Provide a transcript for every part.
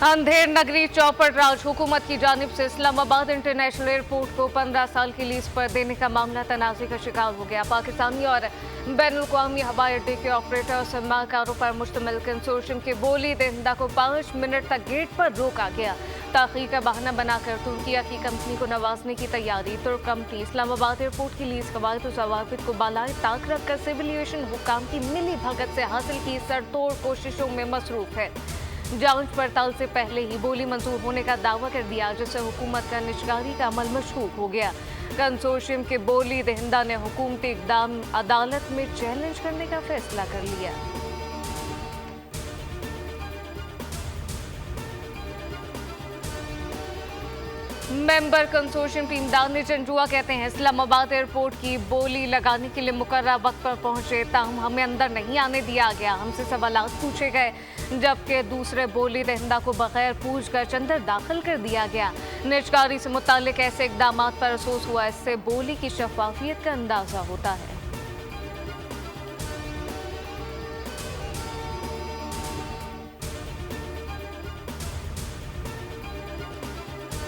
अंधेर नगरी चौपड़ राज हुकूमत की जानिब से इस्लामाबाद इंटरनेशनल एयरपोर्ट को 15 साल की लीज पर देने का मामला तनाज़े का शिकार हो गया। पाकिस्तानी और बैनुल-अक़वामी हवाई अड्डे के ऑपरेटर और सरमाकारों पर मुश्तमिल कंसोर्शियम के बोली दहिंदा को 5 मिनट तक गेट पर रोका गया। ताख़ीर का बहाना बनाकर तुर्किया की कंपनी को नवाजने की तैयारी। तुर्क कंपनी इस्लामाबाद एयरपोर्ट की लीज कवायद और ज़वाबित को बालाए ताक रखकर सिविल एविएशन हुक्काम की मिली भगत से हासिल की सरतोड़ कोशिशों में मसरूफ है। जांच पड़ताल से पहले ही बोली मंजूर होने का दावा कर दिया, जिससे हुकूमत का निजकारी का अमल मशकूक हो गया। कंसोर्शियम के बोली दहिंदा ने हुकूमती इक़दाम अदालत में चैलेंज करने का फैसला कर लिया। Member consortium team Danish Janjua कहते हैं, इस्लामाबाद एयरपोर्ट की बोली लगाने के लिए मुकर्रर वक्त पर पहुंचे, ताहम हमें अंदर नहीं आने दिया गया। हमसे सवालात पूछे गए, जबकि दूसरे बोली दहिंदा को बगैर पूछकर अंदर दाखिल कर दिया गया। निजकारी से मुताल्लिक ऐसे इकदाम पर अफसोस हुआ, इससे बोली की शफाफियत का अंदाजा होता है।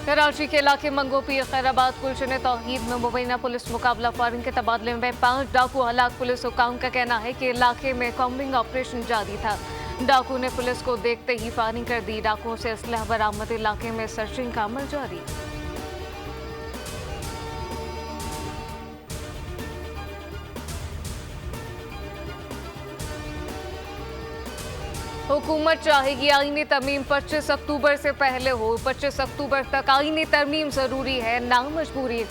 कराची के इलाके मंगोपीर खैराबाद गुलशन तौहीद में मुबैना पुलिस मुकाबला फायरिंग के तबादले में 5 डाकू हलाक। पुलिस हुकाम का कहना है कि इलाके में कॉम्बिंग ऑपरेशन जारी था। डाकू ने पुलिस को देखते ही फायरिंग कर दी। डाकुओं से असलहा बरामद। इलाके में सर्चिंग का अमल जारी। हुकूमत चाहेगी आईनी तरमीम 25 अक्टूबर से पहले हो। 25 अक्टूबर तक आईनी तरमीम जरूरी है, ना मजबूरी।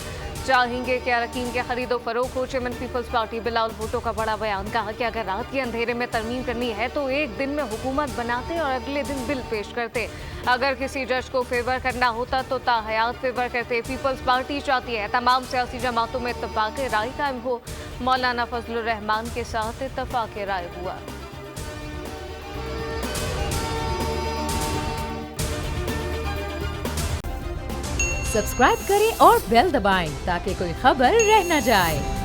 चाहेंगे कि अरकान के खरीदो फरोख हो। चेयरमैन पीपल्स पार्टी बिलावल भुट्टो का बड़ा बयान। कहा कि अगर रात के अंधेरे में तरमीम करनी है तो एक दिन में हुकूमत बनाते और अगले दिन बिल पेश करते। अगर किसी जज को फेवर करना होता तो ताहयात फेवर करते। पीपल्स पार्टी चाहती है तमाम सियासी जमातों में इत्तफाक राय कायम हो। मौलाना फजलुर रहमान के साथ इत्तफाक राय हुआ। सब्सक्राइब करें और बेल दबाएं ताकि कोई खबर रह न जाए।